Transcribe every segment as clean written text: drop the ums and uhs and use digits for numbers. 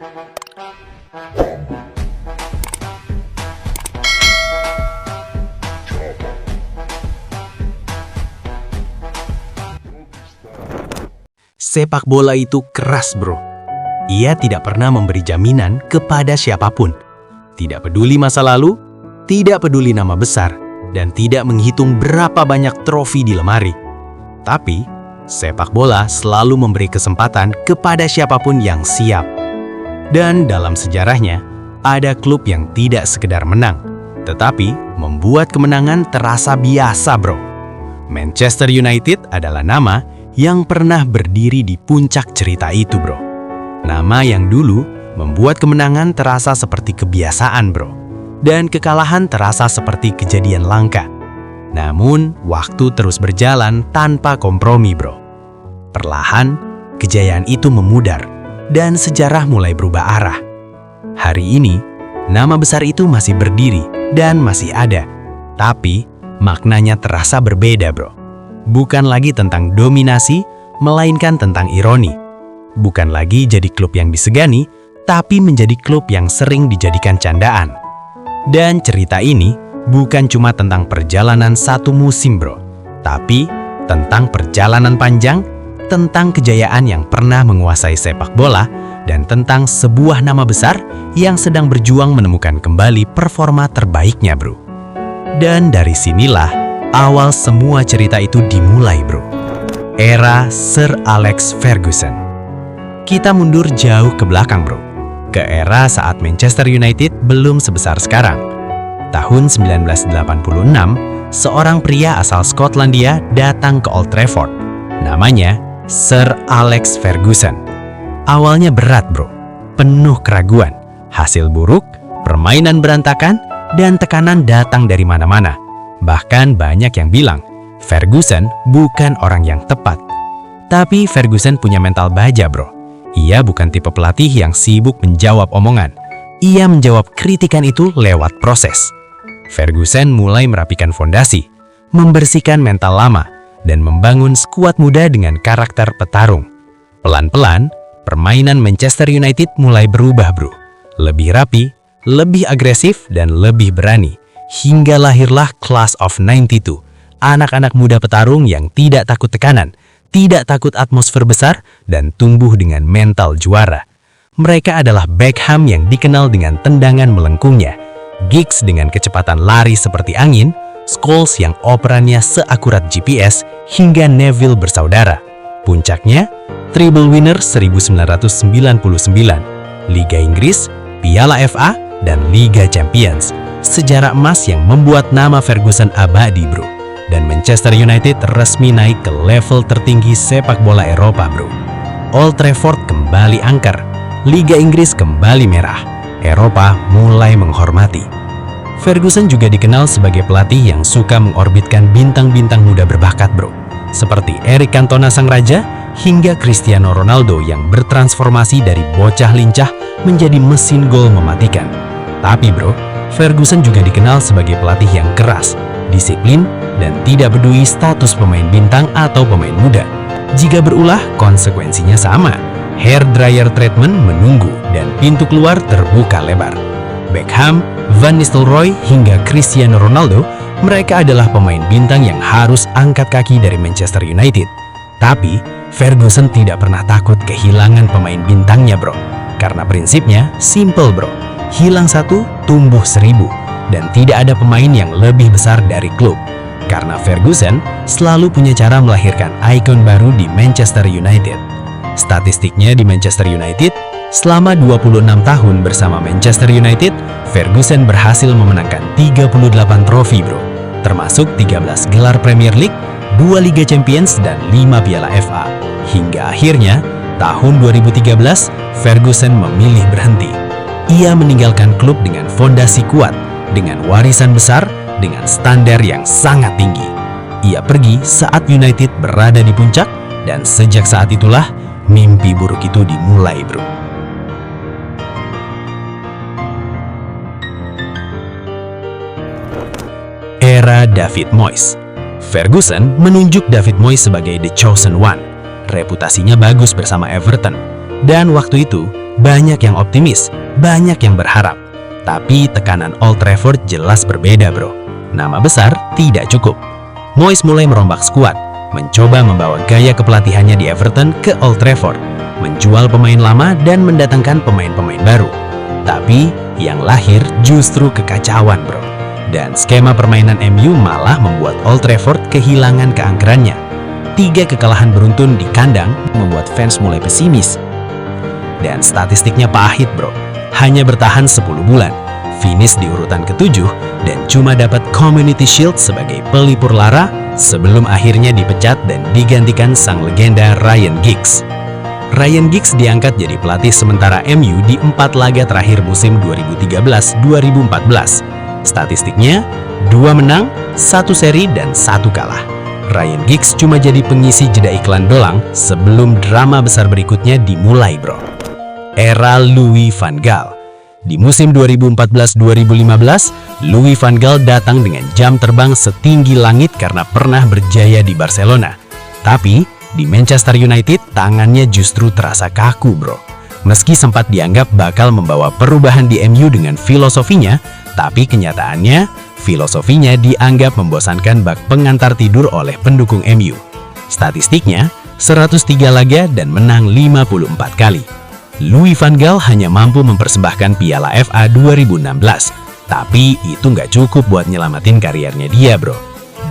Sepak bola itu keras, bro. Ia tidak pernah memberi jaminan kepada siapapun. Tidak peduli masa lalu, tidak peduli nama besar, dan tidak menghitung berapa banyak trofi di lemari. Tapi, sepak bola selalu memberi kesempatan kepada siapapun yang siap. Dan dalam sejarahnya, ada klub yang tidak sekedar menang, tetapi membuat kemenangan terasa biasa, bro. Manchester United adalah nama yang pernah berdiri di puncak cerita itu, bro. Nama yang dulu membuat kemenangan terasa seperti kebiasaan, bro. Dan kekalahan terasa seperti kejadian langka. Namun, waktu terus berjalan tanpa kompromi, bro. Perlahan, kejayaan itu memudar, dan sejarah mulai berubah arah. Hari ini, nama besar itu masih berdiri dan masih ada. Tapi, maknanya terasa berbeda, bro. Bukan lagi tentang dominasi, melainkan tentang ironi. Bukan lagi jadi klub yang disegani, tapi menjadi klub yang sering dijadikan candaan. Dan cerita ini bukan cuma tentang perjalanan satu musim, bro. Tapi tentang perjalanan panjang, tentang kejayaan yang pernah menguasai sepak bola, dan tentang sebuah nama besar yang sedang berjuang menemukan kembali performa terbaiknya, bro. Dan dari sinilah awal semua cerita itu dimulai, bro. Era Sir Alex Ferguson. Kita mundur jauh ke belakang, bro. Ke era saat Manchester United belum sebesar sekarang. Tahun 1986, seorang pria asal Skotlandia datang ke Old Trafford. Namanya Sir Alex Ferguson. Awalnya berat, bro. Penuh keraguan, hasil buruk, permainan berantakan, dan tekanan datang dari mana-mana. Bahkan banyak yang bilang, Ferguson bukan orang yang tepat. Tapi Ferguson punya mental baja, bro. Ia bukan tipe pelatih yang sibuk menjawab omongan. Ia menjawab kritikan itu lewat proses. Ferguson mulai merapikan fondasi, membersihkan mental lama, dan membangun skuad muda dengan karakter petarung. Pelan-pelan, permainan Manchester United mulai berubah, bro. Lebih rapi, lebih agresif, dan lebih berani. Hingga lahirlah Class of 92, anak-anak muda petarung yang tidak takut tekanan, tidak takut atmosfer besar, dan tumbuh dengan mental juara. Mereka adalah Beckham yang dikenal dengan tendangan melengkungnya, Giggs dengan kecepatan lari seperti angin, Scholes yang operannya seakurat GPS, hingga Neville bersaudara. Puncaknya, treble winner 1999, Liga Inggris, Piala FA, dan Liga Champions. Sejarah emas yang membuat nama Ferguson abadi, bro. Dan Manchester United resmi naik ke level tertinggi sepak bola Eropa, bro. Old Trafford kembali angker, Liga Inggris kembali merah, Eropa mulai menghormati. Ferguson juga dikenal sebagai pelatih yang suka mengorbitkan bintang-bintang muda berbakat, bro. Seperti Eric Cantona sang raja, hingga Cristiano Ronaldo yang bertransformasi dari bocah lincah menjadi mesin gol mematikan. Tapi, bro, Ferguson juga dikenal sebagai pelatih yang keras, disiplin, dan tidak peduli status pemain bintang atau pemain muda. Jika berulah, konsekuensinya sama. Hair dryer treatment menunggu dan pintu keluar terbuka lebar. Beckham, Van Nistelrooy, hingga Cristiano Ronaldo, mereka adalah pemain bintang yang harus angkat kaki dari Manchester United. Tapi, Ferguson tidak pernah takut kehilangan pemain bintangnya, bro. Karena prinsipnya simple, bro. Hilang satu, tumbuh 1000, dan tidak ada pemain yang lebih besar dari klub. Karena Ferguson selalu punya cara melahirkan ikon baru di Manchester United. Statistiknya di Manchester United, selama 26 tahun bersama Manchester United, Ferguson berhasil memenangkan 38 trofi, bro. Termasuk 13 gelar Premier League, 2 Liga Champions, dan 5 Piala FA. Hingga akhirnya, tahun 2013, Ferguson memilih berhenti. Ia meninggalkan klub dengan fondasi kuat, dengan warisan besar, dengan standar yang sangat tinggi. Ia pergi saat United berada di puncak, dan sejak saat itulah mimpi buruk itu dimulai, bro. Era David Moyes. Ferguson menunjuk David Moyes sebagai The Chosen One. Reputasinya bagus bersama Everton. Dan waktu itu, Banyak yang optimis, banyak yang berharap. Tapi tekanan Old Trafford jelas berbeda, bro. Nama besar tidak cukup. Moyes mulai merombak skuad, mencoba membawa gaya kepelatihannya di Everton ke Old Trafford, menjual pemain lama dan mendatangkan pemain-pemain baru. Tapi yang lahir justru kekacauan, bro. Dan skema permainan MU malah membuat Old Trafford kehilangan keangkerannya. 3 kekalahan beruntun di kandang membuat fans mulai pesimis. Dan statistiknya pahit, bro. Hanya bertahan 10 bulan, finish di urutan ke-7 dan cuma dapat Community Shield sebagai pelipur lara sebelum akhirnya dipecat dan digantikan sang legenda Ryan Giggs. Ryan Giggs diangkat jadi pelatih sementara MU di 4 laga terakhir musim 2013-2014. Statistiknya 2 menang, 1 seri dan 1 kalah. Ryan Giggs cuma jadi pengisi jeda iklan doang sebelum drama besar berikutnya dimulai, bro. Era Louis van Gaal. Di musim 2014-2015, Louis van Gaal datang dengan jam terbang setinggi langit karena pernah berjaya di Barcelona. Tapi, di Manchester United, tangannya justru terasa kaku, bro. Meski sempat dianggap bakal membawa perubahan di MU dengan filosofinya, tapi kenyataannya, filosofinya dianggap membosankan bak pengantar tidur oleh pendukung MU. Statistiknya, 103 laga dan menang 54 kali. Louis van Gaal hanya mampu mempersembahkan Piala FA 2016, tapi itu nggak cukup buat nyelamatin kariernya dia, bro.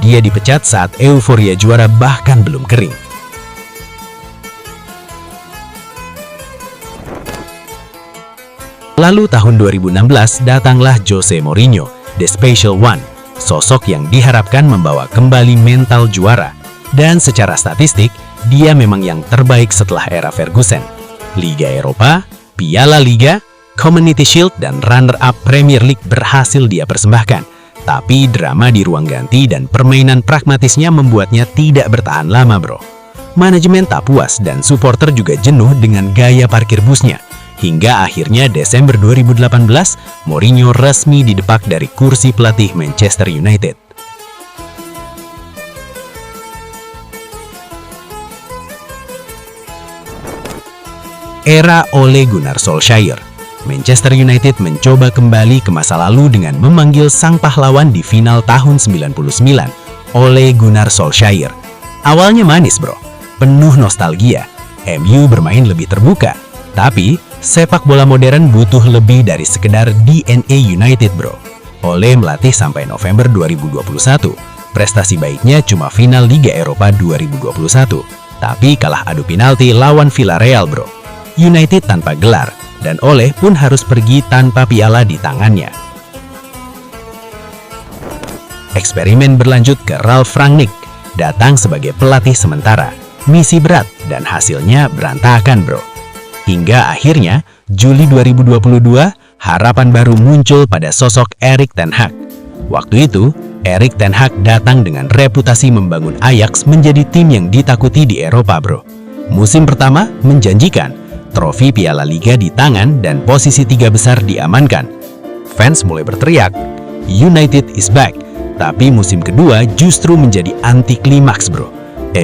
Dia dipecat saat euforia juara bahkan belum kering. Lalu tahun 2016 datanglah Jose Mourinho, The Special One, sosok yang diharapkan membawa kembali mental juara. Dan secara statistik, dia memang yang terbaik setelah era Ferguson. Liga Eropa, Piala Liga, Community Shield, dan runner-up Premier League berhasil dia persembahkan. Tapi drama di ruang ganti dan permainan pragmatisnya membuatnya tidak bertahan lama, bro. Manajemen tak puas dan supporter juga jenuh dengan gaya parkir busnya. Hingga akhirnya Desember 2018, Mourinho resmi didepak dari kursi pelatih Manchester United. Era Ole Gunnar Solskjaer. Manchester United mencoba kembali ke masa lalu dengan memanggil sang pahlawan di final tahun 99, Ole Gunnar Solskjaer. Awalnya manis, bro. Penuh nostalgia. MU bermain lebih terbuka. Tapi, sepak bola modern butuh lebih dari sekedar DNA United, bro. Ole melatih sampai November 2021. Prestasi baiknya cuma final Liga Eropa 2021. Tapi kalah adu penalti lawan Villarreal, bro. United tanpa gelar, dan Ole pun harus pergi tanpa piala di tangannya. Eksperimen berlanjut ke Ralf Rangnick, datang sebagai pelatih sementara, misi berat, dan hasilnya berantakan, bro. Hingga akhirnya, Juli 2022, harapan baru muncul pada sosok Erik ten Hag. Waktu itu, Erik ten Hag datang dengan reputasi membangun Ajax menjadi tim yang ditakuti di Eropa, bro. Musim pertama menjanjikan, trofi Piala Liga di tangan dan posisi 3 besar diamankan. Fans mulai berteriak, United is back. Tapi musim kedua justru menjadi anti klimaks, bro.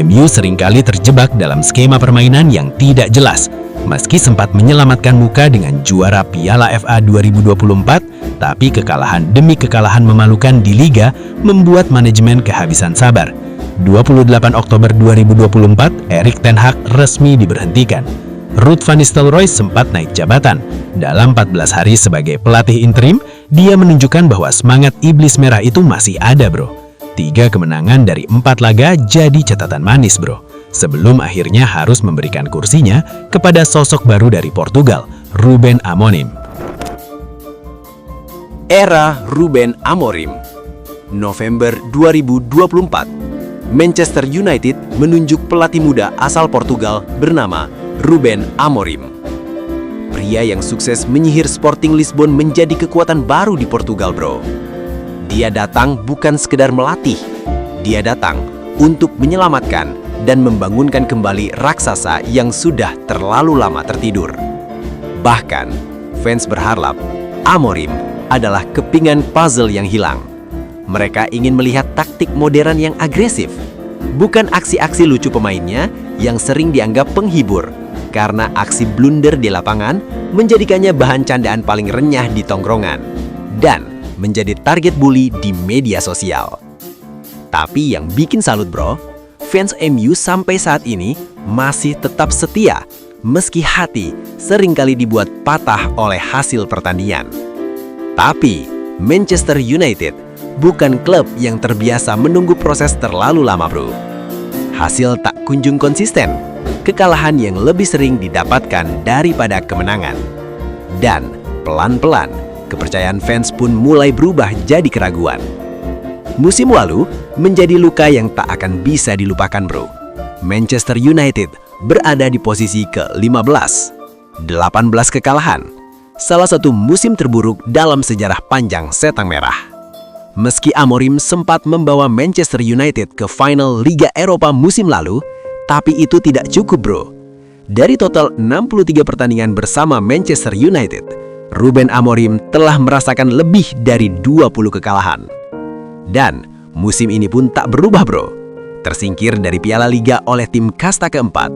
MU seringkali terjebak dalam skema permainan yang tidak jelas. Meski sempat menyelamatkan muka dengan juara Piala FA 2024, tapi kekalahan demi kekalahan memalukan di Liga membuat manajemen kehabisan sabar. 28 Oktober 2024, Erik ten Hag resmi diberhentikan. Ruud van Nistelrooy sempat naik jabatan. Dalam 14 hari sebagai pelatih interim, dia menunjukkan bahwa semangat iblis merah itu masih ada, bro. 3 kemenangan dari 4 laga jadi catatan manis, bro. Sebelum akhirnya harus memberikan kursinya kepada sosok baru dari Portugal, Ruben Amorim. Era Ruben Amorim. November 2024, Manchester United menunjuk pelatih muda asal Portugal bernama Ruben Amorim. Pria yang sukses menyihir Sporting Lisbon menjadi kekuatan baru di Portugal, bro. Dia datang bukan sekedar melatih. Dia datang untuk menyelamatkan dan membangunkan kembali raksasa yang sudah terlalu lama tertidur. Bahkan, fans berharap Amorim adalah kepingan puzzle yang hilang. Mereka ingin melihat taktik modern yang agresif, bukan aksi-aksi lucu pemainnya yang sering dianggap penghibur. karena aksi blunder di lapangan menjadikannya bahan candaan paling renyah di tongkrongan dan menjadi target bully di media sosial. Tapi yang bikin salut bro, fans MU sampai saat ini masih tetap setia meski hati seringkali dibuat patah oleh hasil pertandingan. Tapi Manchester United bukan klub yang terbiasa menunggu proses terlalu lama bro. Hasil tak kunjung konsisten, kekalahan yang lebih sering didapatkan daripada kemenangan. Dan pelan-pelan, kepercayaan fans pun mulai berubah jadi keraguan. Musim lalu menjadi luka yang tak akan bisa dilupakan bro. Manchester United berada di posisi ke-15, 18 kekalahan. Salah satu musim terburuk dalam sejarah panjang Setang Merah. Meski Amorim sempat membawa Manchester United ke final Liga Eropa musim lalu, tapi itu tidak cukup bro. Dari total 63 pertandingan bersama Manchester United, Ruben Amorim telah merasakan lebih dari 20 kekalahan. Dan musim ini pun tak berubah bro. Tersingkir dari Piala Liga oleh tim kasta keempat,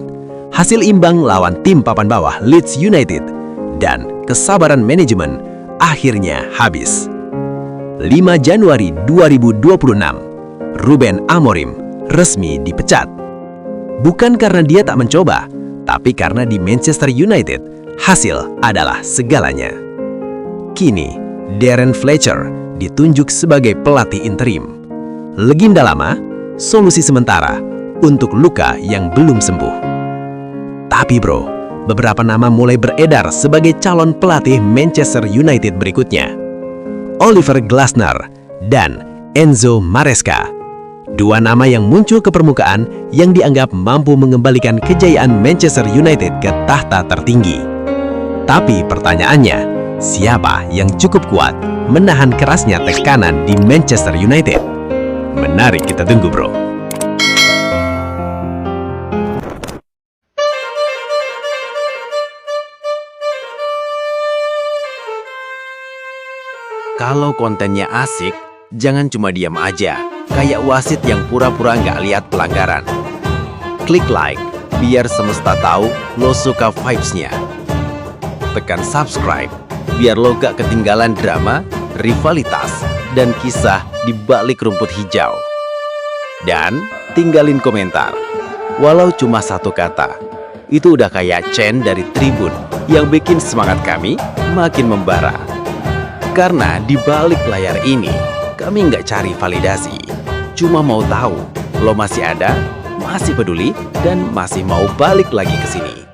hasil imbang lawan tim papan bawah Leeds United, dan kesabaran manajemen akhirnya habis. 5 Januari 2026, Ruben Amorim resmi dipecat. Bukan karena dia tak mencoba, tapi karena di Manchester United, hasil adalah segalanya. Kini, Darren Fletcher ditunjuk sebagai pelatih interim. Legenda lama, solusi sementara untuk luka yang belum sembuh. Tapi bro, beberapa nama mulai beredar sebagai calon pelatih Manchester United berikutnya. Oliver Glasner dan Enzo Maresca. Dua nama yang muncul ke permukaan yang dianggap mampu mengembalikan kejayaan Manchester United ke tahta tertinggi. Tapi pertanyaannya, siapa yang cukup kuat menahan kerasnya tekanan di Manchester United? Menarik kita tunggu bro. Kalau kontennya asik, jangan cuma diam aja, kayak wasit yang pura-pura nggak lihat pelanggaran. Klik like, biar semesta tahu lo suka vibes-nya. Tekan subscribe, biar lo gak ketinggalan drama, rivalitas, dan kisah di balik rumput hijau. Dan tinggalin komentar, walau cuma satu kata. Itu udah kayak Chen dari Tribun yang bikin semangat kami makin membara. Karena di balik layar ini, kami nggak cari validasi. Cuma mau tahu, lo masih ada, masih peduli, dan masih mau balik lagi ke sini.